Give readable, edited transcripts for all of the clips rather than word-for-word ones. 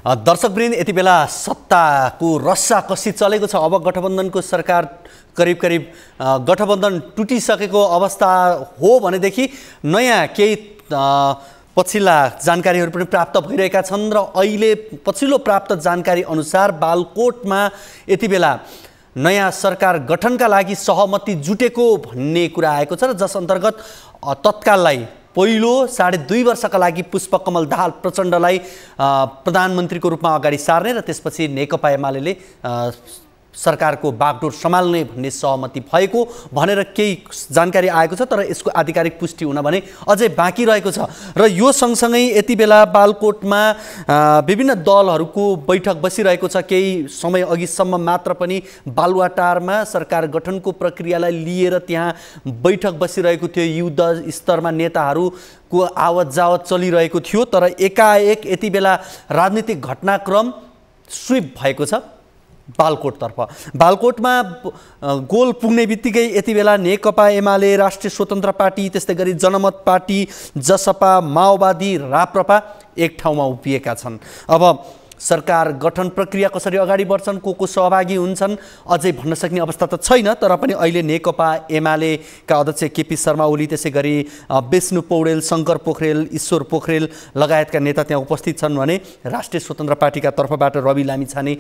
दर्शकवृन्द यति बेला सत्ताको रस्साकसी चलेको छ। अब गठबन्धनको सरकार करिब गठबन्धन टुटिसकेको अवस्था हो भनेदेखि नयाँ केही पछिल्ला जानकारीहरू पनि प्राप्त भइरहेका छन् र अहिले पछिल्लो प्राप्त जानकारी अनुसार बालकोटमा यति बेला नयाँ सरकार गठनका लागि सहमति जुटेको भन्ने कुरा आएको छ र जस अन्तर्गत तत्काललाई पहिलो 2.5 वर्षका लागि पुष्पकमल दाहाल प्रचण्डलाई प्रधानमन्त्रीको रूपमा अगाडि सार्ने र त्यसपछि नेकपा एमाले सरकारको बागडोर सम्हाल्ने भन्ने सहमति भएको भनेर केही जानकारी आएको छ। तर यसको आधिकारिक पुष्टि हुन भने अझै बाँकी रहेको छ र यो सँगसँगै यति बेला बालकोटमा विभिन्न दलहरूको बैठक बसिरहेको छ। केही समय अघिसम्म मात्र पनि बालुवाटारमा सरकार गठनको प्रक्रियालाई लिएर त्यहाँ बैठक बसिरहेको थियो। युद्ध स्तरमा नेताहरूको आवत जावत चलिरहेको थियो। तर एकाएक यति बेला राजनीतिक घटनाक्रम स्विप भएको छ बालकोटतर्फ। बालकोटमा गोल पुग्ने बित्तिकै यति बेला नेकपा एमाले, राष्ट्रिय स्वतन्त्र पार्टी, त्यस्तै गरी जनमत पार्टी, जसपा, माओवादी, राप्रपा एक ठाउँमा उभिएका छन्। अब सरकार गठन प्रक्रिया कसरी अगाडि बढ्छन्, को सहभागी हुन्छन् अझै भन्न सक्ने अवस्था त छैन। तर पनि अहिले नेकपा एमालेका अध्यक्ष केपी शर्मा ओली, त्यसै गरी विष्णु पौडेल, शङ्कर पोखरेल, ईश्वर पोखरेल लगायतका नेता त्यहाँ उपस्थित छन् भने राष्ट्रिय स्वतन्त्र पार्टीका तर्फबाट रवि लामिछाने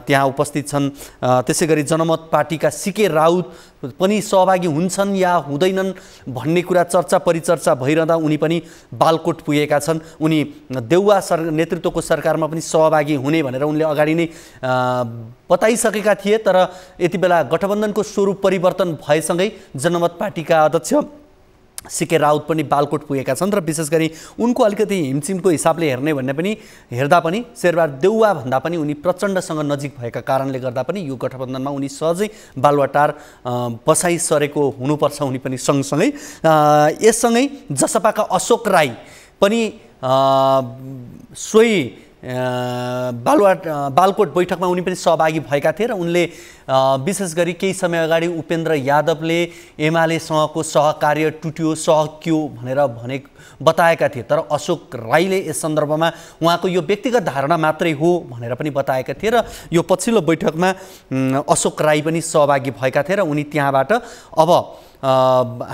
त्यहाँ उपस्थित छन्। त्यसै गरी जनमत पार्टीका सीके राउत पनि सहभागी हुन्छन् या हुँदैनन् भन्ने कुरा चर्चा परिचर्चा भइरहँदा उनी पनि बालकोट पुगेका छन्। उनी देउवा नेतृत्वको सरकारमा पनि सहभागी हुने भनेर उनले अगाडि नै बताइसकेका थिए। तर यति बेला गठबन्धनको स्वरूप परिवर्तन भएसँगै जनमत पार्टीका अध्यक्ष सीके राउत पनि बालकोट पुगेका छन् र विशेष गरी उनको अलिकति हिमचिमको हिसाबले हेर्दा पनि शेरबहादुर देउवा भन्दा पनि उनी प्रचण्डसँग नजिक भएका कारणले गर्दा पनि यो गठबन्धनमा उनी सहजै बालुवाटार बसाइ सरेको हुनुपर्छ उनी पनि सँगसँगै। यससँगै जसपाका अशोक राई पनि सोही बालकोट बैठकमा उनी पनि सहभागी भएका थिए र उनले विशेष गरी केही समय अगाडि उपेन्द्र यादवले एमालेसँगको सहकार्य टुट्यो, सकियो भनेर बताएका थिए। तर अशोक राईले यस सन्दर्भमा उहाँको यो व्यक्तिगत धारणा मात्रै हो भनेर पनि बताएका थिए र यो पछिल्लो बैठकमा अशोक राई पनि सहभागी भएका थिए र उनी त्यहाँबाट अब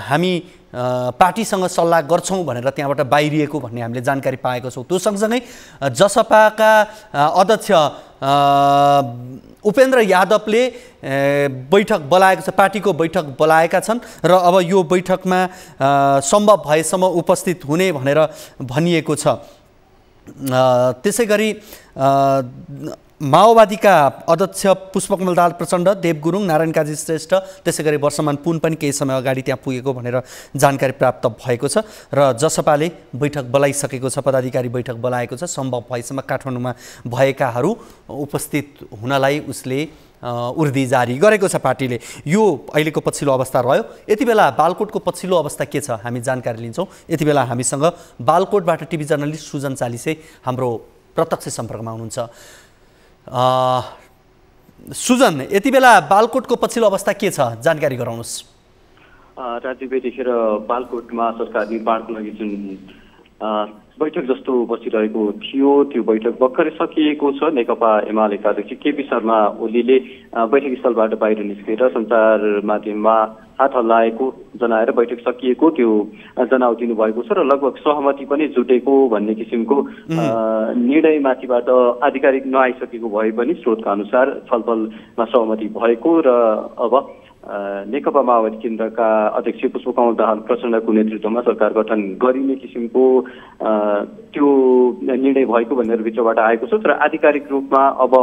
हामी पार्टीसँग सल्लाह गर्छौँ भनेर त्यहाँबाट बाहिरिएको भन्ने हामीले जानकारी पाएको छौँ। त्यो सँगसँगै जसपाका अध्यक्ष उपेन्द्र यादवले बैठक बोलाएको छ, पार्टीको बैठक बोलाएका छन् र अब यो बैठकमा सम्भव भएसम्म उपस्थित हुने भनेर भनिएको छ। त्यसै गरी माओवादीका अध्यक्ष पुष्पकमल दाहाल प्रचण्ड, देव गुरुङ, नारायण काजी श्रेष्ठ, त्यसै गरी वर्षमान पुन पनि केही समय अगाडि त्यहाँ पुगेको भनेर जानकारी प्राप्त भएको छ र जसपाले बैठक बोलाइसकेको छ, पदाधिकारी बैठक बोलाएको छ। सम्भव भएसम्म काठमाडौँमा भएकाहरू उपस्थित हुनलाई उसले उर्दी जारी गरेको छ पार्टीले। यो अहिलेको पछिल्लो अवस्था रह्यो। यति बेला बालकोटको पछिल्लो अवस्था के छ हामी जानकारी लिन्छौँ। यति बेला हामीसँग बालकोटबाट टिभी जर्नलिस्ट सुजन चालिसे हाम्रो प्रत्यक्ष सम्पर्कमा हुनुहुन्छ। सुजन, यति बेला बालकोटको पछिल्लो अवस्था के छ जानकारी गराउनुहोस्। राज्यव्यापी यतिखेर बालकोटमा सरकार निर्माणको लागि जुन बैठक जस्तो बसिरहेको थियो त्यो बैठक भर्खरै सकिएको छ। नेकपा एमालेका अध्यक्ष केपी शर्मा ओलीले बैठक स्थलबाट बाहिर निस्केर सञ्चार माध्यममा हात हल्लाएको जनाएर बैठक सकिएको त्यो जनाउ दिनुभएको छ र लगभग सहमति पनि जुटेको भन्ने किसिमको निर्णयमाथिबाट आधिकारिक नआइसकेको भए पनि स्रोतका अनुसार छलफलमा सहमति भएको र अब नेकपा माओवादी केन्द्रका अध्यक्ष पुष्पकमल दाहाल प्रचण्डको नेतृत्वमा सरकार गठन गरिने किसिमको त्यो निर्णय भएको भनेर भित्रबाट आएको छ। तर आधिकारिक रूपमा अब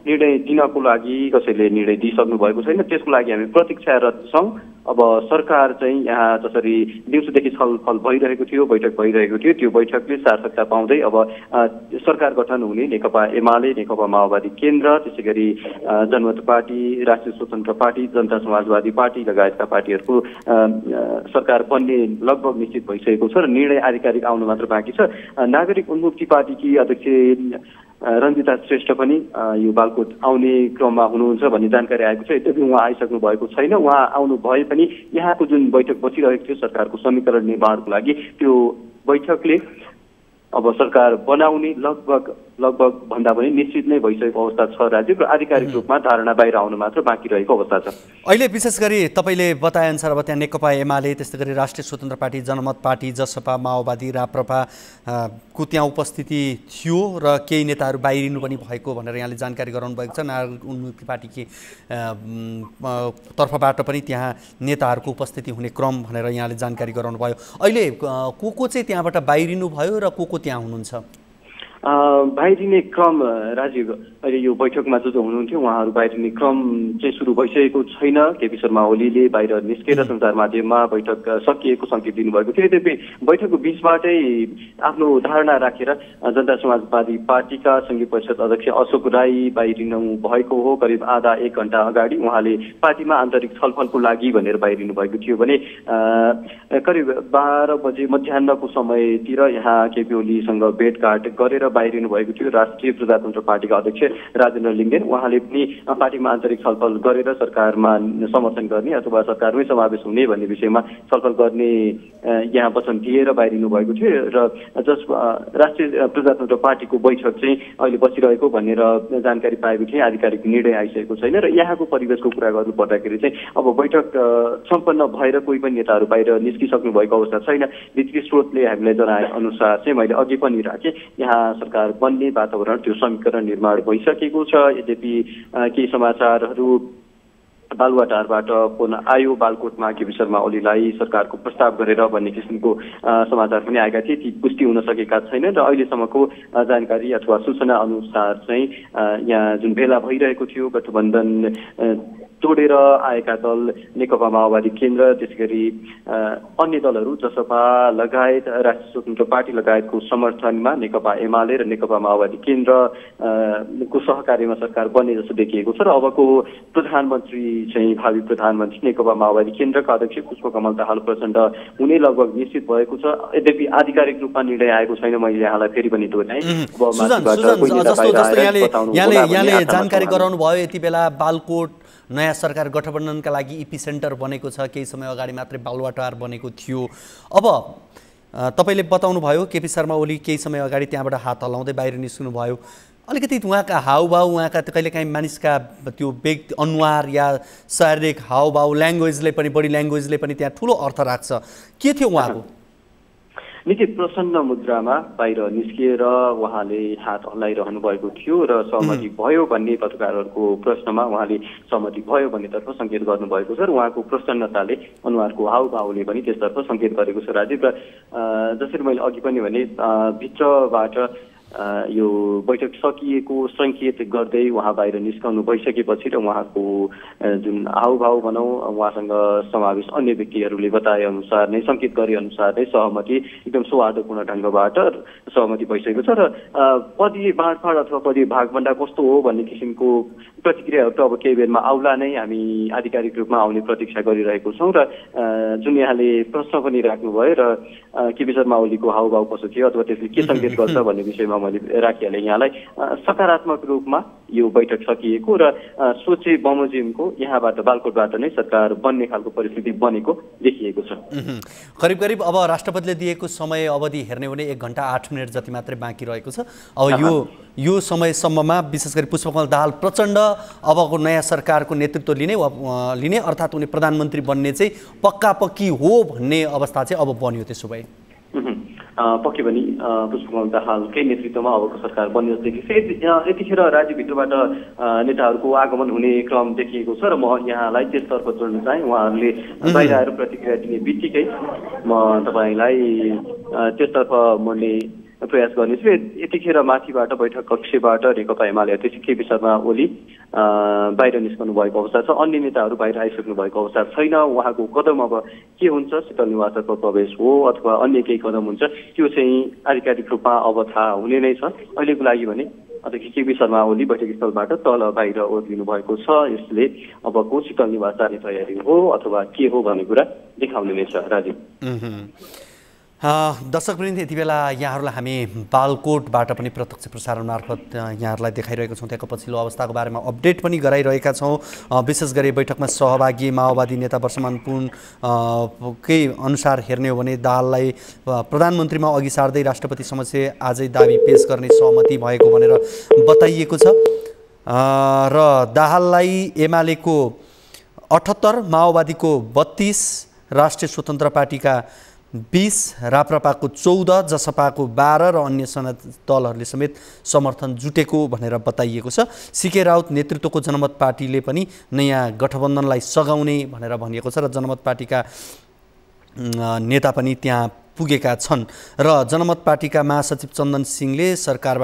निर्णय दिनको लागि कसैले निर्णय दिइसक्नु भएको छैन। त्यसको लागि हामी प्रतीक्षारत छौँ। अब सरकार चाहिँ यहाँ जसरी दिउँसोदेखि छलफल भइरहेको थियो, बैठक भइरहेको थियो, त्यो बैठकले सार्थकता पाउँदै अब सरकार गठन हुने नेकपा एमाले, नेकपा माओवादी केन्द्र, त्यसै गरी जनमत पार्टी, राष्ट्रिय स्वतन्त्र पार्टी, जनता समाजवादी पार्टी लगायतका पार्टीहरूको सरकार बन्ने लगभग निश्चित भइसकेको छ र निर्णय आधिकारिक आउनु मात्र बाँकी छ। नागरिक उन्मुक्ति पार्टीकी अध्यक्ष रञ्जिता श्रेष्ठ पनि यो बालकोट आउने क्रममा हुनुहुन्छ भन्ने जानकारी आएको छ। यद्यपि उहाँ आइसक्नु भएको छैन। उहाँ आउनु भए पनि यहाँको जुन बैठक बसिरहेको थियो सरकारको समीकरण निर्माणको लागि त्यो बैठकले अब सरकार बनाउने लगभग भन्दा पनि निश्चित नै भइसकेको अवस्था छ राजीव, र आधिकारिक रूपमा धारणा बाहिर आउनु मात्र बाँकी रहेको अवस्था छ। अहिले विशेष गरी तपाईँले बताएअनुसार अब त्यहाँ नेकपा एमाले, त्यस्तै गरी राष्ट्रिय स्वतन्त्र पार्टी, जनमत पार्टी, जसपा, माओवादी, राप्रपा को त्यहाँ उपस्थिति थियो र केही नेताहरू बाहिरिनु पनि भएको भनेर यहाँले जानकारी गराउनु भएको छ। नागरिक उन्मुक्ति पार्टीकी तर्फबाट पनि त्यहाँ नेताहरूको उपस्थिति हुने क्रम भनेर यहाँले जानकारी गराउनु भयो। अहिले को चाहिँ त्यहाँबाट बाहिरिनु भयो र को त्यहाँ हुनुहुन्छ? बाहिरिने क्रम राजीव, अहिले यो बैठकमा जो हुनुहुन्थ्यो उहाँहरू बाहिरिने क्रम चाहिँ सुरु भइसकेको छैन। केपी शर्मा ओलीले बाहिर निस्केर सञ्चार माध्यममा बैठक सकिएको सङ्केत दिनुभएको थियो। यद्यपि बैठकको बिचबाटै आफ्नो धारणा राखेर जनता समाजवादी पार्टीका सङ्घीय परिषद अध्यक्ष अशोक राई बाहिरिनु भएको हो। करिब आधा एक घन्टा अगाडि उहाँले पार्टीमा आन्तरिक छलफलको लागि भनेर बाहिरिनु भएको थियो भने करिब 12 बजे मध्याहको समयतिर यहाँ केपी ओलीसँग भेटघाट गरेर बाहिरिनु भएको थियो राष्ट्रिय प्रजातन्त्र पार्टीका अध्यक्ष राजेन्द्र लिङ्गदेन। उहाँले पनि पार्टीमा आन्तरिक छलफल गरेर सरकारमा समर्थन गर्ने अथवा सरकारमै समावेश हुने भन्ने विषयमा छलफल गर्ने यहाँ वचन दिएर बाहिरिनु भएको थियो र जस राष्ट्रिय प्रजातन्त्र पार्टीको बैठक चाहिँ अहिले बसिरहेको भनेर जानकारी पाएको थिएँ। आधिकारिक निर्णय आइसकेको छैन र यहाँको परिवेशको कुरा गर्नु पर्दाखेरि चाहिँ अब बैठक सम्पन्न भएर कोही पनि नेताहरू बाहिर निस्किसक्नु भएको अवस्था छैन। भित्री स्रोतले हामीलाई जनाए अनुसार चाहिँ मैले अघि पनि राखेँ, यहाँ सरकार बन्ने वातावरण त्यो समीकरण निर्माण भइसकेको छ। यद्यपि केही समाचारहरू बालुवाटारबाट पुनः आयो, बालकोटमा केपी शर्मा ओलीलाई सरकारको प्रस्ताव गरेर भन्ने किसिमको समाचार पनि आएका थिए। ती पुष्टि हुन सकेका छैनन् र अहिलेसम्मको जानकारी अथवा सूचना अनुसार चाहिँ यहाँ जुन भेला भइरहेको थियो गठबन्धन तोडेर आएका दल नेकपा माओवादी केन्द्र, त्यसै गरी अन्य दलहरू जसपा लगायत राष्ट्रिय स्वतन्त्र पार्टी लगायतको समर्थनमा नेकपा एमाले र नेकपा माओवादी केन्द्रको सहकार्यमा सरकार बन्ने जस्तो देखिएको छ र अबको प्रधानमन्त्री चाहिँ भावी प्रधानमन्त्री नेकपा माओवादी केन्द्रका अध्यक्ष पुष्पकमल दाहाल प्रचण्ड हुने लगभग निश्चित भएको छ। यद्यपि आधिकारिक रूपमा निर्णय आएको छैन। मैले यहाँलाई फेरि पनि दोहोऱ्याएँ, यहाँले जानकारी गराउनु भयो यति बेला बालकोट नयाँ सरकार गठबन्धनका लागि इपी सेन्टर बनेको छ। केही समय अगाडि मात्रै बालुवाटार बनेको थियो। अब तपाईँले बताउनु भयो केपी शर्मा ओली केही समय अगाडि त्यहाँबाट हात हल्लाउँदै बाहिर निस्कनु भयो। अलिकति उहाँका हाउभाउ, उहाँका कहिलेकाहीँ मानिसका त्यो व्यक्ति अनुहार या शारीरिक हाउभाउ, ल्याङ्ग्वेजले पनि, बडी ल्याङ्ग्वेजले पनि त्यहाँ ठुलो अर्थ राख्छ। के थियो उहाँको? निकै प्रसन्न मुद्रामा बाहिर निस्किएर उहाँले हात हल्लाइरहनु भएको थियो र सहमति भयो भन्ने पत्रकारहरूको प्रश्नमा उहाँले सहमति भयो भन्नेतर्फ सङ्केत गर्नुभएको छ र उहाँको प्रसन्नताले अनुहारको हाउभावले पनि त्यसतर्फ सङ्केत गरेको छ राजीव। र जसरी मैले अघि पनि भने भित्रबाट यो बैठक सकिएको सङ्केत गर्दै उहाँ बाहिर निस्कनु भइसकेपछि र उहाँको जुन हाउभाव भनौँ उहाँसँग समावेश अन्य व्यक्तिहरूले बताए अनुसार नै, सङ्केत गरे अनुसार नै सहमति एकदम सौहार्दपूर्ण ढङ्गबाट सहमति भइसकेको छ र पदीय बाँडफाँड अथवा पदीय भागभण्डा कस्तो हो भन्ने किसिमको प्रतिक्रियाहरू त अब केही बेरमा आउला नै, हामी आधिकारिक रूपमा आउने प्रतीक्षा गरिरहेको छौँ। र जुन यहाँले प्रश्न पनि राख्नुभयो र केपी शर्मा ओलीको हाउभाव कसो थियो अथवा त्यसले के सङ्केत गर्छ भन्ने विषयमा मैले राखिहालेँ यहाँलाई। सकारात्मक रूपमा यो बैठक सकिएको र सोचे बमोजिमको यहाँबाट बालकोटबाट नै सरकार बन्ने खालको परिस्थिति बनेको देखिएको छ। करिब करिब अब राष्ट्रपतिले दिएको समय अवधि हेर्ने भने 1 घण्टा 8 मिनट जति मात्रै बाँकी रहेको छ। अब यो समयसम्ममा विशेष गरी पुष्पकमल दाहाल प्रचण्ड अबको नयाँ सरकारको नेतृत्व लिने अर्थात् उनी प्रधानमन्त्री बन्ने चाहिँ पक्की हो भन्ने अवस्था चाहिँ अब बन्यो। त्यसो भए पक्कै पनि पुष्पकमल दाहालकै नेतृत्वमा अबको सरकार बन्ने जस्तो देखिन्छ। यतिखेर राज्यभित्रबाट नेताहरूको आगमन हुने क्रम देखिएको छ र म यहाँलाई त्यसतर्फ जोड्न चाहेँ। उहाँहरूले बाहिर आएर प्रतिक्रिया दिने बित्तिकै म तपाईँलाई त्यसतर्फ मोड्ने प्रयास गर्नेछु। यतिखेर माथिबाट बैठक कक्षबाट नेकपा एमाले अध्यक्ष केपी शर्मा ओली बाहिर निस्कनु भएको अवस्था छ। अन्य नेताहरू बाहिर आइसक्नु भएको अवस्था छैन। उहाँको कदम अब के हुन्छ, शीतल निवासतर्फ प्रवेश हो अथवा अन्य केही कदम हुन्छ, त्यो चाहिँ आधिकारिक रूपमा अब थाहा हुने नै छ। अहिलेको लागि भने अध्यक्ष केपी शर्मा ओली बैठकस्थलबाट तल बाहिर ओर्लिनु भएको छ। यसले अबको शीतल निवास जाने तयारी हो अथवा के हो भन्ने कुरा देखाउने नै छ। राजीव, दर्शकवृन्द, यति बेला यहाँहरूलाई हामी बालकोटबाट पनि प्रत्यक्ष प्रसारण मार्फत यहाँहरूलाई देखाइरहेका छौँ। त्यहाँको पछिल्लो अवस्थाको बारेमा अपडेट पनि गराइरहेका छौँ। विशेष गरी बैठकमा सहभागी माओवादी नेता वर्षमान पुनकै अनुसार हेर्ने हो भने दाहाललाई प्रधानमन्त्रीमा अघि सार्दै राष्ट्रपति समक्ष आजै दाबी पेश गर्ने सहमति भएको भनेर बताइएको छ। र दाहाललाई एमालेको 78, माओवादीको 32, राष्ट्रिय स्वतन्त्र पार्टीका 20, राप्रपाको 14, जसपाको 12 र अन्य साना दलहरूले समेत समर्थन जुटेको भनेर बताइएको छ। सीके राउत नेतृत्वको जनमत पार्टीले पनि नयाँ गठबन्धनलाई सघाउने भनेर भनिएको छ र जनमत पार्टीका नेता पनि त्यहाँ पुगेका छन्। र जनमत पार्टीका महासचिव चन्दन सिंहले सरकार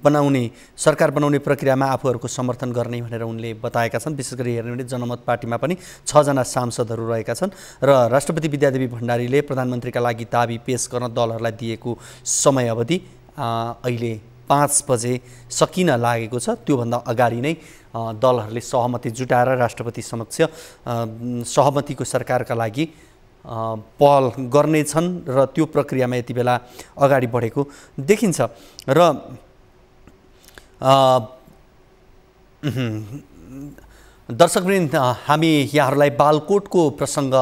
बनाउने प्रक्रियामा आफूहरूको समर्थन गर्ने भनेर उनले बताएका छन्। विशेष गरी हेर्ने भने जनमत पार्टीमा पनि 6 जना सांसदहरू रहेका छन् र राष्ट्रपति विद्यादेवी भण्डारीले प्रधानमन्त्रीका लागि दाबी पेश गर्न दलहरूलाई दिएको समय अवधि अहिले 5 बजे सकिन लागेको छ। त्योभन्दा अगाडि नै दलहरूले सहमति जुटाएर राष्ट्रपति समक्ष सहमतिको सरकारका लागि पहल गर्नेछन् र त्यो प्रक्रियामा यति बेला अगाडि बढेको देखिन्छ। र दर्शकवृन्द, हामी यहाँहरूलाई बालकोटको प्रसङ्ग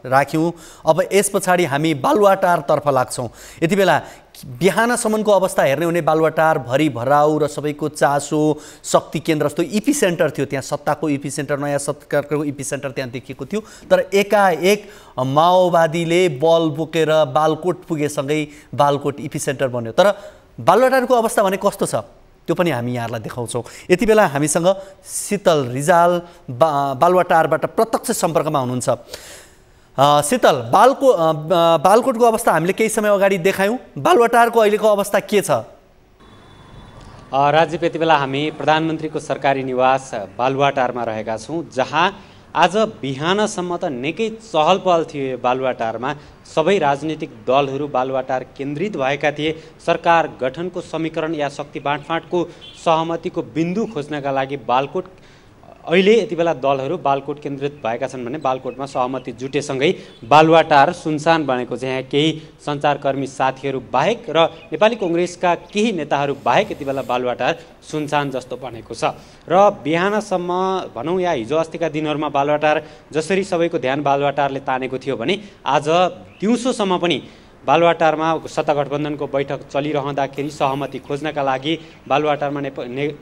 राख्यौँ। अब यस पछाडि हामी बालुवाटारतर्फ लाग्छौँ। यति बेला बिहानसम्मको अवस्था हेर्ने हो भने बालुवाटार भरि भराउ र सबैको चासो शक्ति केन्द्र जस्तो इपी सेन्टर थियो। त्यहाँ सत्ताको इपी सेन्टर, नयाँ सरकारको इपी सेन्टर त्यहाँ देखिएको थियो। तर एकाएक माओवादीले बल बोकेर बालकोट पुगेसँगै बालकोट इपी सेन्टर बन्यो। तर बालुवाटारको अवस्था भने कस्तो छ त्यो पनि हामी यहाँहरूलाई देखाउँछौँ। यति बेला हामीसँग शीतल रिजाल बालुवाटारबाट प्रत्यक्ष सम्पर्कमा हुनुहुन्छ। शीतल, बालकोटको अवस्था हामीले केही समय अगाडि देखायौँ। बालुवाटारको अहिलेको अवस्था के छ? राजीव, यति बेला हामी प्रधानमन्त्रीको सरकारी निवास बालुवाटारमा रहेका छौँ, जहाँ आज बिहानसम्म त निकै चहल पहल थियो। बालुवाटारमा सबै राजनीतिक दलहरू बालुवाटार केन्द्रित भएका थिए। सरकार गठनको समीकरण या शक्ति बाँडफाँडको सहमतिको बिन्दु खोज्नका लागि बालकोट अहिले यति बेला दलहरू बालकोट केन्द्रित भएका छन् भने बालकोटमा सहमति जुटेसँगै बालुवाटार सुनसान बनेको छ। यहाँ केही सञ्चारकर्मी साथीहरू बाहेक र नेपाली कङ्ग्रेसका केही नेताहरू बाहेक यति बेला बालुवाटार सुनसान जस्तो बनेको छ। र बिहानसम्म भनौँ या हिजो अस्तिका दिनहरूमा बालुवाटार जसरी सबैको ध्यान बालुवाटारले तानेको थियो भने आज दिउँसोसम्म पनि बालुवाटारमा सत्ता गठबन्धनको बैठक चलिरहँदाखेरि सहमति खोज्नका लागि बालुवाटारमा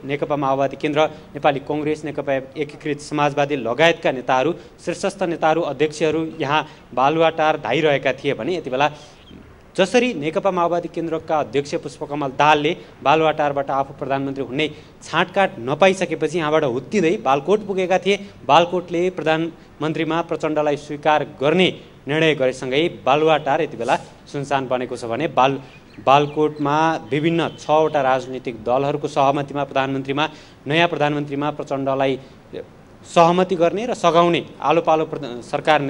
नेकपा माओवादी केन्द्र, नेपाली कङ्ग्रेस, नेकपा एकीकृत समाजवादी लगायतका नेताहरू, शीर्षस्थ नेताहरू, अध्यक्षहरू यहाँ बालुवाटार धाइरहेका थिए भने यति बेला जसरी नेकपा माओवादी केन्द्रका अध्यक्ष पुष्पकमल दाहालले बालुवाटारबाट आफू प्रधानमन्त्री हुने छाँटकाट नपाइसकेपछि यहाँबाट हुत्तिँदै बालकोट पुगेका थिए। बालकोटले प्रधानमन्त्रीमा प्रचण्डलाई स्वीकार गर्ने निर्णय गरेसँगै बालुवाटार यति बेला सुनसान बनेको छ भने बालकोटमा विभिन्न 6वटा राजनीतिक दलहरूको सहमतिमा नयाँ प्रधानमन्त्रीमा प्रचण्डलाई सहमति गर्ने र सघाउने आलोपालो सरकार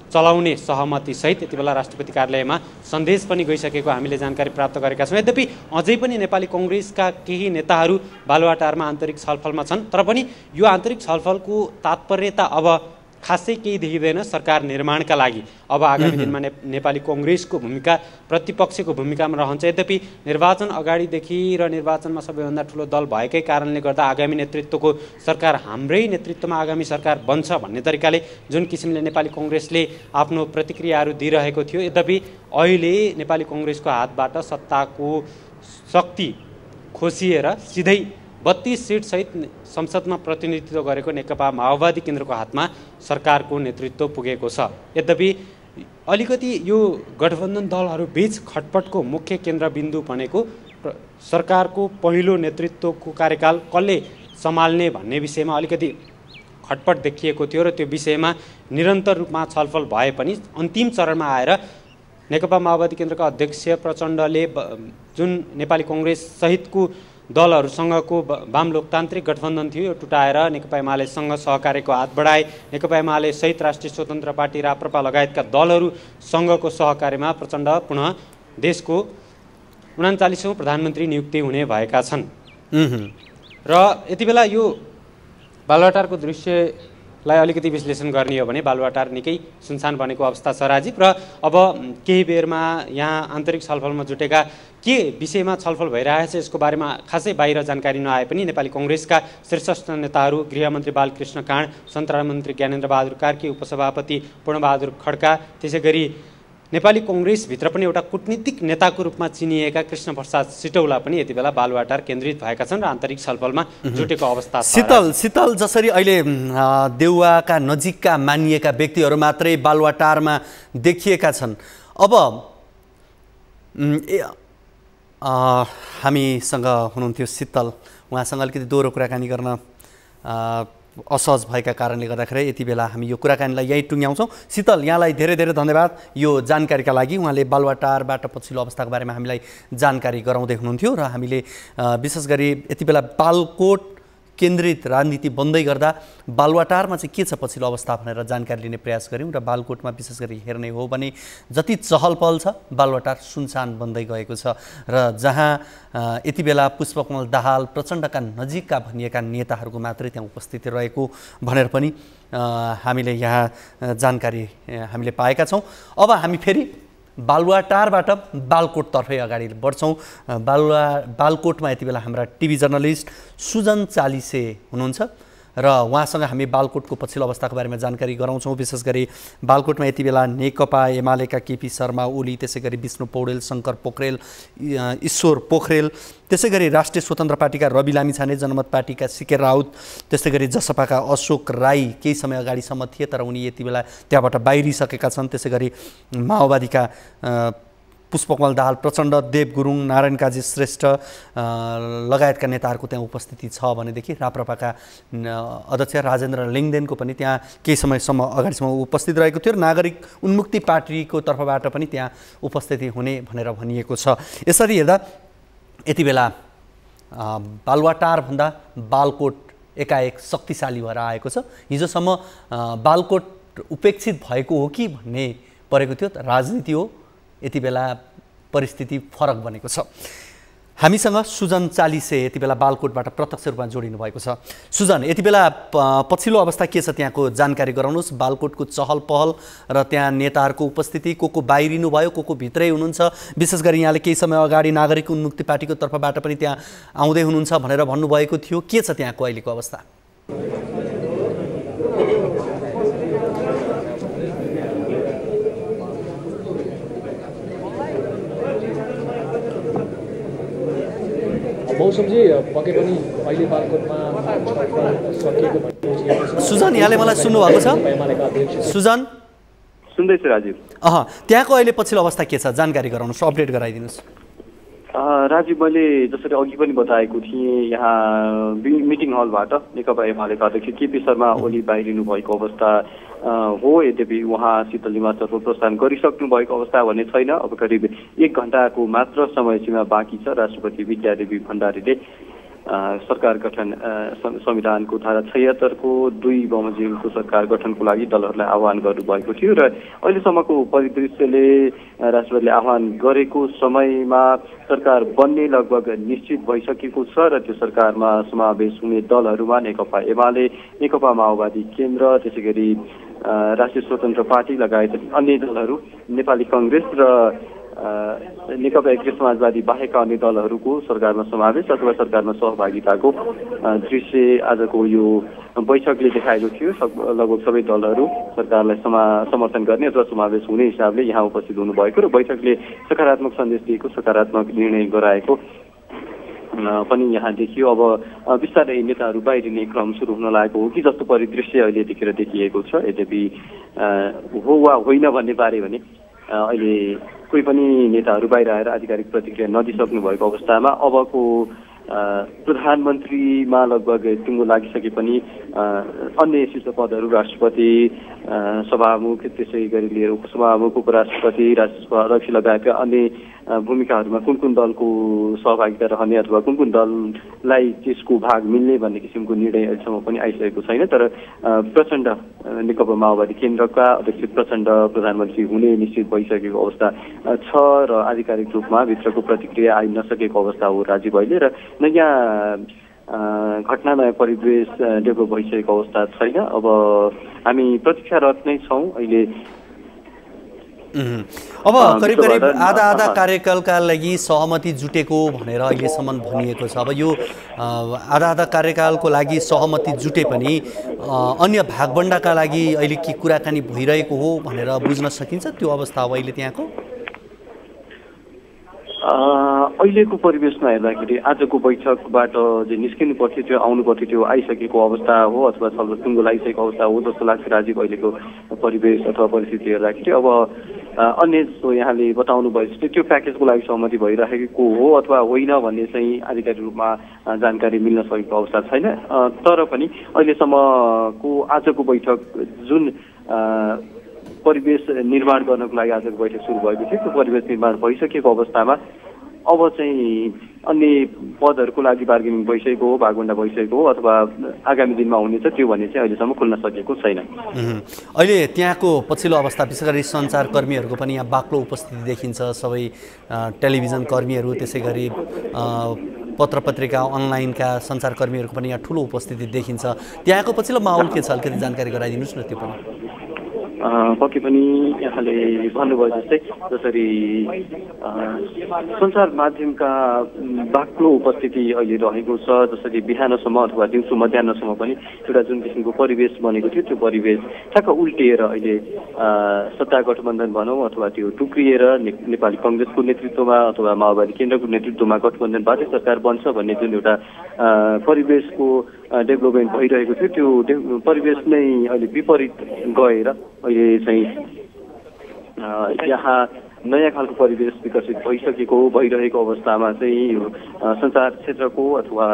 चलाउने सहमतिसहित यति बेला राष्ट्रपति कार्यालयमा सन्देश पनि गइसकेको हामीले जानकारी प्राप्त गरेका छौँ। यद्यपि अझै पनि नेपाली कङ्ग्रेसका केही नेताहरू बालुवाटारमा आन्तरिक छलफलमा छन्। तर पनि यो आन्तरिक छलफलको तात्पर्यता अब खासै केही देखिँदैन सरकार निर्माणका लागि। अब आगामी दिनमा नेपाली कङ्ग्रेसको भूमिका प्रतिपक्षको भूमिकामा रहन्छ। यद्यपि निर्वाचन अगाडिदेखि र निर्वाचनमा सबैभन्दा ठुलो दल भएकै कारणले गर्दा आगामी नेतृत्वको सरकार हाम्रै नेतृत्वमा आगामी सरकार बन्छ भन्ने तरिकाले जुन किसिमले नेपाली कङ्ग्रेसले आफ्नो प्रतिक्रियाहरू दिइरहेको थियो, यद्यपि अहिले नेपाली कङ्ग्रेसको हातबाट सत्ताको शक्ति खोसिएर सिधै 32 सिटसहित संसदमा प्रतिनिधित्व गरेको नेकपा माओवादी केन्द्रको हातमा सरकारको नेतृत्व पुगेको छ। यद्यपि अलिकति यो गठबन्धन दलहरू बीच खटपटको मुख्य केन्द्रबिन्दु भनेको सरकारको पहिलो नेतृत्वको कार्यकाल कसले सम्हाल्ने भन्ने विषयमा अलिकति खटपट देखिएको थियो र त्यो विषयमा निरन्तर रूपमा छलफल भए पनि अन्तिम चरणमा आएर नेकपा माओवादी केन्द्रका अध्यक्ष प्रचण्डले जुन नेपाली कङ्ग्रेस सहितको दलहरूसँगको वाम लोकतान्त्रिक गठबन्धन थियो यो टुटाएर नेकपा एमालेसँग सहकार्यको हात बढाए। नेकपा एमाले सहित राष्ट्रिय स्वतन्त्र पार्टी राप्रपा लगायतका दलहरूसँगको सहकार्यमा प्रचण्ड पुनः देशको 39औं प्रधानमन्त्री नियुक्ति हुने भएका छन्। र यति बेला यो बालुवाटारको दृश्य लाई अलिकति विश्लेषण गर्ने हो भने बालुवाटार निकै सुनसान बनेको अवस्था छ राजीव। र अब केही बेरमा यहाँ आन्तरिक छलफलमा जुटेका के विषयमा छलफल भइरहेछ यसको बारेमा खासै बाहिर जानकारी नआए पनि नेपाली कङ्ग्रेसका शीर्षस्थ नेताहरू गृहमन्त्री बालकृष्ण काँड, सञ्चालन मन्त्री ज्ञानेन्द्र बहादुर कार्की, उपसभापति पूर्णबहादुर खड्का, त्यसै गरी नेपाली कङ्ग्रेसभित्र पनि एउटा कूटनीतिक नेताको रूपमा चिनिएका कृष्ण प्रसाद सिटौला पनि यति बेला बालुवाटार केन्द्रित भएका छन् र आन्तरिक छलफलमा जुटेको अवस्था छ। शीतल जसरी अहिले देउवाका नजिकका मानिएका व्यक्तिहरू मात्रै बालुवाटारमा देखिएका छन्, अब हामीसँग हुनुहुन्थ्यो शीतल, उहाँसँग अलिकति दोहोरो कुराकानी गर्न असहज भएका कारणले गर्दाखेरि यति बेला हामी यो कुराकानीलाई यहीँ टुङ्ग्याउँछौँ। शीतल, यहाँलाई धेरै धेरै धन्यवाद यो जानकारीका लागि। उहाँले बालुवाटारबाट पछिल्लो अवस्थाको बारेमा हामीलाई जानकारी गराउँदै हुनुहुन्थ्यो र हामीले विशेष गरी यति बेला बालकोट केन्द्रित राजनीति बन्दै गर्दा बालुवाटारमा चाहिँ के छ पछिल्लो अवस्था भनेर जानकारी लिने प्रयास गऱ्यौँ र बालकोटमा विशेष गरी हेर्ने हो भने जति चहल पहल छ बालुवाटार सुनसान बन्दै गएको छ र जहाँ यति बेला पुष्पकमल दाहाल प्रचण्डका नजिकका भनिएका नेताहरूको मात्रै त्यहाँ उपस्थिति रहेको भनेर पनि हामीले यहाँ जानकारी हामीले पाएका छौँ। अब हामी फेरि बालुवाटारबाट बालकोटतर्फै अगाडि बढ्छौँ। बालकोटमा यति बेला हाम्रा टिभी जर्नलिस्ट सुजन चालिसे हुनुहुन्छ र उहाँसँग हामी बालकोटको पछिल्लो अवस्थाको बारेमा जानकारी गराउँछौँ। विशेष गरी बालकोटमा यति बेला नेकपा एमालेका केपी शर्मा ओली, त्यसै गरी विष्णु पौडेल, शङ्कर पोखरेल, ईश्वर पोखरेल, त्यसै गरी राष्ट्रिय स्वतन्त्र पार्टीका रवि लामिछाने, जनमत पार्टीका सिके राउत, त्यस्तै गरी जसपाका अशोक राई केही समय अगाडिसम्म थिए तर उनी यति बेला त्यहाँबाट बाहिरिसकेका छन्। त्यसै गरी माओवादीका पुष्पकमल दाहाल प्रचण्ड, देव गुरुङ, नारायण काजी श्रेष्ठ लगायतका नेताहरूको त्यहाँ उपस्थिति छ भनेदेखि राप्रपाका अध्यक्ष राजेन्द्र लिङदेनको पनि त्यहाँ केही समयसम्म अगाडिसम्म उपस्थित रहेको थियो र नागरिक उन्मुक्ति पार्टीको तर्फबाट पनि त्यहाँ उपस्थिति हुने भनेर भनिएको छ। यसरी हेर्दा यति बेला बालुवाटारभन्दा बालकोट एकाएक शक्तिशाली भएर आएको छ। हिजोसम्म बालकोट उपेक्षित भएको हो कि भन्ने परेको थियो, राजनीति हो, यति बेला परिस्थिति फरक बनेको छ। हामीसँग सुजन चालिसे यति बेला बालकोटबाट प्रत्यक्ष रूपमा जोडिनु भएको छ। सुजन, यति बेला पछिल्लो अवस्था के छ त्यहाँको जानकारी गराउनुहोस्। बालकोटको चहल पहल र त्यहाँ नेताहरूको उपस्थिति, को बाहिरिनु भयो, को भित्रै हुनुहुन्छ। विशेष गरी यहाँले केही समय अगाडि नागरिक उन्मुक्ति पार्टीको तर्फबाट पनि त्यहाँ आउँदै हुनुहुन्छ भनेर भन्नुभएको थियो, के छ त्यहाँको अहिलेको अवस्था? मौसमजी पक्कै पनि अहिले बालकोटमा सकिएको भन्ने सुजन, यहाँले मलाई सुन्नुभएको छ? सुजन सुन्दैछु राजीव। त्यहाँको अहिले पछिल्लो अवस्था के छ जानकारी गराउनुहोस्, अपडेट गराइदिनुहोस्। राजीव, मैले जसरी अघि पनि बताएको थिएँ यहाँ मिटिङ हलबाट नेकपा एमालेका अध्यक्ष केपी शर्मा ओली बाहिरिनु भएको अवस्था हो। यद्यपि उहाँ शीतल निवासतर्फ प्रस्थान गरिसक्नु भएको अवस्था भने छैन। अब करिब 1 घण्टाको मात्र समय सीमा बाँकी छ। राष्ट्रपति विद्यादेवी भण्डारीले सरकार गठन संविधानको धारा 76 को 2 बमोजिमको सरकार गठनको लागि दलहरूलाई आह्वान गर्नुभएको थियो र अहिलेसम्मको परिदृश्यले राष्ट्रपतिले आह्वान गरेको समयमा सरकार बन्ने लगभग निश्चित भइसकेको छ र त्यो सरकारमा समावेश हुने दलहरूमा नेकपा एमाले, नेकपा माओवादी केन्द्र, त्यसै गरी राष्ट्रिय स्वतन्त्र पार्टी लगायत अन्य दलहरू, नेपाली कङ्ग्रेस र नेकपा एकीकृत समाजवादी बाहेकका अन्य दलहरूको सरकारमा समावेश अथवा सरकारमा सहभागिताको दृश्य आजको यो बैठकले देखाएको थियो। लगभग सबै दलहरू सरकारलाई समर्थन गर्ने अथवा समावेश हुने हिसाबले यहाँ उपस्थित हुनुभएको र बैठकले सकारात्मक सन्देश दिएको, सकारात्मक निर्णय गराएको पनि यहाँ देखियो। अब बिस्तारै नेताहरू बाहिरिने क्रम सुरु हुन लागेको हो कि जस्तो परिदृश्य अहिले देखेर देखिएको छ। यद्यपि हो वा होइन भन्ने बारे भने अहिले कोही पनि नेताहरू बाहिर आएर आधिकारिक प्रतिक्रिया नदिइसक्नु भएको अवस्थामा अबको प्रधानमन्त्रीमा लगभग टुङ्गो लागिसके पनि अन्य शीर्ष पदहरू राष्ट्रपति, सभामुख, त्यसै गरी लिएर उपसभामुख, उपराष्ट्रपति, राज्यसभा अध्यक्ष लगायतका अन्य भूमिकाहरूमा कुन कुन दलको सहभागिता रहने अथवा कुन कुन दललाई त्यसको भाग मिल्ने भन्ने किसिमको निर्णय अहिलेसम्म पनि आइसकेको छैन। तर प्रचण्ड नेकपा माओवादी केन्द्रका अध्यक्ष प्रचण्ड प्रधानमन्त्री हुने निश्चित भइसकेको अवस्था छ र आधिकारिक रूपमा भित्रको प्रतिक्रिया आइ नसकेको अवस्था हो राजीव अहिले। र नयाँ घटनामय परिवेश डेभलप भइसकेको अवस्था छैन। अब हामी प्रतीक्षारत नै छौँ अहिले। अब करिब करिब आधा कार्यकालका लागि सहमति जुटेको भनेर अहिलेसम्म भनिएको छ। अब यो आधा कार्यकालको लागि सहमति जुटे पनि अन्य भागबण्डाका लागि अहिले के कुराकानी भइरहेको हो भनेर बुझ्न सकिन्छ त्यो अवस्था अब अहिले त्यहाँको? अहिलेको परिवेशमा हेर्दाखेरि आजको बैठकबाट जे निस्किनु पर्थ्यो त्यो आउनु पर्थ्यो त्यो आइसकेको अवस्था हो अथवा छलफल टुङ्गो लागिसकेको अवस्था हो जस्तो लाग्छ राजीव। अहिलेको परिवेश अथवा परिस्थिति हेर्दाखेरि अब अन्य यहाँले बताउनु भयो जस्तै त्यो प्याकेजको लागि सहमति भइरहेको हो अथवा होइन भन्ने चाहिँ आधिकारिक रूपमा जानकारी मिल्न सकेको अवस्था छैन। तर पनि अहिलेसम्मको आजको बैठक जुन परिवेश निर्माण गर्नको लागि आजको बैठक सुरु भएको थियो त्यो परिवेश निर्माण भइसकेको अवस्थामा अब चाहिँ अन्य पदहरूको लागि बार्गेनिङ भइसकेको हो, भागभण्डा भइसकेको हो अथवा आगामी दिनमा हुनेछ त्यो भन्ने चाहिँ अहिलेसम्म खुल्न सकेको छैन। अहिले त्यहाँको पछिल्लो अवस्था विशेष गरी सञ्चारकर्मीहरूको पनि यहाँ बाक्लो उपस्थिति देखिन्छ। सबै टेलिभिजन कर्मीहरू त्यसै गरी पत्र पत्रिका अनलाइनका सञ्चारकर्मीहरूको पनि यहाँ ठुलो उपस्थिति देखिन्छ। त्यहाँको पछिल्लो माहौल के छ अलिकति जानकारी गराइदिनुहोस् न त्यो पनि। पक्कै पनि यहाँले भन्नुभयो जस्तै जसरी सञ्चार माध्यमका बाक्लो उपस्थिति अहिले रहेको छ, जसरी बिहानसम्म अथवा दिउँसो मध्याहसम्म पनि एउटा जुन किसिमको परिवेश बनेको थियो त्यो परिवेश ठ्याक्क उल्टिएर अहिले सत्ता गठबन्धन भनौँ अथवा त्यो टुक्रिएर नेपाली कङ्ग्रेसको नेतृत्वमा अथवा माओवादी केन्द्रको नेतृत्वमा गठबन्धनबाटै सरकार बन्छ भन्ने जुन एउटा परिवेशको डेभलपमेन्ट भइरहेको थियो त्यो परिवेश नै अहिले विपरीत गएर अहिले चाहिँ यहाँ नयाँ खालको परिवेश विकसित भइरहेको अवस्थामा चाहिँ यो सञ्चार क्षेत्रको अथवा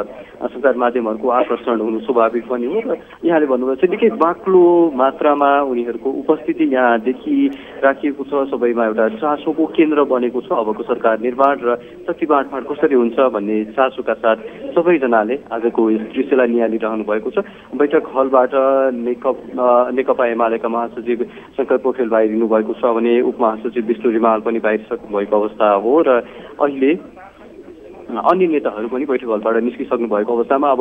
सञ्चार माध्यमहरूको आकर्षण हुनु स्वाभाविक पनि हो। र यहाँले भन्नुभएको छ निकै बाक्लो मात्रामा उनीहरूको उपस्थिति यहाँ देखिराखिएको छ। सबैमा एउटा चासोको केन्द्र बनेको छ अबको सरकार निर्माण र शक्ति बाँडफाँड कसरी हुन्छ भन्ने चासोका साथ सबैजनाले आजको यस दृश्यलाई निहालिरहनु भएको छ। बैठक हलबाट नेकपा एमालेका महासचिव शङ्कर पोखरेल बाहिरिनु भएको छ भने उपमहासचिव विष्णु रिमाल पनि बाहिरिसक्नु भएको अवस्था हो र अहिले अन्य नेताहरू पनि बैठक हलबाट निस्किसक्नु भएको अवस्थामा अब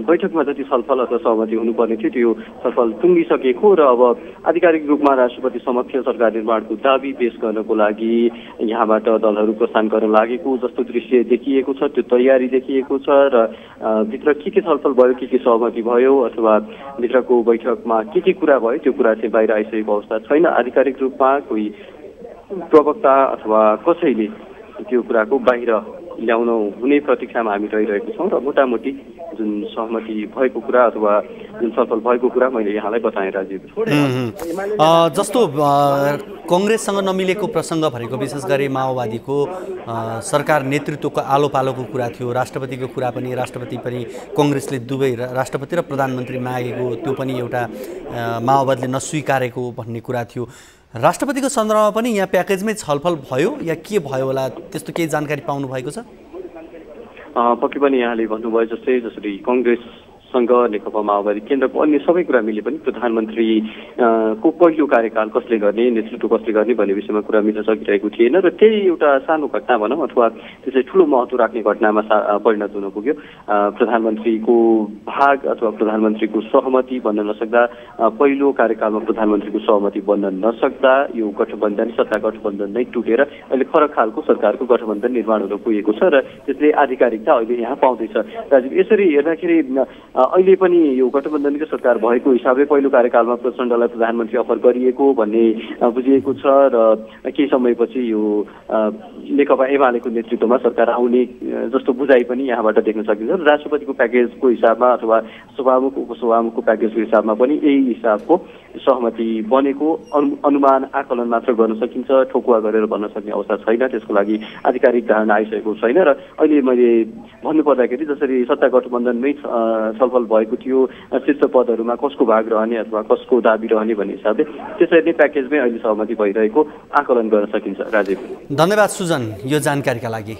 बैठकमा जति छलफल अथवा सहमति हुनुपर्ने थियो त्यो छलफल टुङ्गिसकेको र अब आधिकारिक रूपमा राष्ट्रपति समक्ष सरकार निर्माणको दाबी पेश गर्नको लागि यहाँबाट दलहरू प्रस्थान गर्न लागेको जस्तो दृश्य देखिएको छ। त्यो तयारी देखिएको छ र भित्र के छलफल भयो, के सहमति भयो अथवा भित्रको बैठकमा के कुरा भयो त्यो कुरा चाहिँ बाहिर आइसकेको अवस्था छैन। आधिकारिक रूपमा कोही प्रवक्ता अथवा कसैले त्यो कुराको बाहिर ल्याउन हुने प्रतीक्षामा हामी रहिरहेको छौँ र मोटामोटी जुन सहमति भएको कुरा अथवा जुन छलफल भएको कुरा मैले यहाँलाई बताएँ राजीव। जस्तो कङ्ग्रेससँग नमिलेको प्रसङ्ग भनेको विशेष गरी माओवादीको सरकार नेतृत्वको आलो पालोको कुरा थियो। राष्ट्रपतिको कुरा पनि राष्ट्रपति पनि कङ्ग्रेसले दुवै राष्ट्रपति र प्रधानमन्त्री मागेको त्यो पनि एउटा माओवादीले नस्वीकारेको भन्ने कुरा थियो। राष्ट्रपतिको सन्दर्भमा पनि यहाँ प्याकेजमै छलफल भयो या के भयो होला त्यस्तो केही जानकारी पाउनु भएको छ? पक्कै पनि यहाँले भन्नुभयो जस्तै जसरी कङ्ग्रेससँग नेकपा माओवादी केन्द्रको अन्य सबै कुरा मिले पनि प्रधानमन्त्री को पहिलो कार्यकाल कसले गर्ने, नेतृत्व कसले गर्ने भन्ने विषयमा कुरा मिल्न सकिरहेको थिएन र त्यही एउटा सानो घटना भनौँ अथवा त्यसलाई ठुलो महत्त्व राख्ने घटनामा परिणत हुन पुग्यो। प्रधानमन्त्रीको भाग अथवा प्रधानमन्त्रीको सहमति बन्न नसक्दा, पहिलो कार्यकालमा प्रधानमन्त्रीको सहमति बन्न नसक्दा यो गठबन्धन सत्ता गठबन्धन नै टुटेर अहिले फरक खालको सरकारको गठबन्धन निर्माण हुन पुगेको छ र त्यसले आधिकारिकता अहिले यहाँ पाउँदैछ। राजीव, यसरी हेर्दाखेरि अहिले पनि यो गठबन्धनकै सरकार भएको हिसाबले पहिलो कार्यकालमा प्रचण्डलाई प्रधानमन्त्री अफर गरिएको भन्ने बुझिएको छ र केही समयपछि यो नेकपा एमालेको नेतृत्वमा सरकार आउने जस्तो बुझाइ पनि यहाँबाट देख्न सकिन्छ। राष्ट्रपतिको प्याकेजको हिसाबमा अथवा सभामुख उपसभामुखको प्याकेजको हिसाबमा पनि यही हिसाबको सहमति बनेको अनुमान आकलन मात्र गर्न सकिन्छ, ठोकुवा गरेर भन्न सक्ने अवस्था छैन। त्यसको लागि आधिकारिक धारणा आइसकेको छैन र अहिले मैले भन्नुपर्दाखेरि जसरी सत्ता गठबन्धनमै छलफल भएको थियो शीर्ष पदहरूमा कसको भाग रहने अथवा कसको दाबी रहने भन्ने हिसाबले त्यसरी नै प्याकेजमै अहिले सहमति भइरहेको आकलन गर्न सकिन्छ। राजीव, धन्यवाद सुजन यो जानकारीका लागि।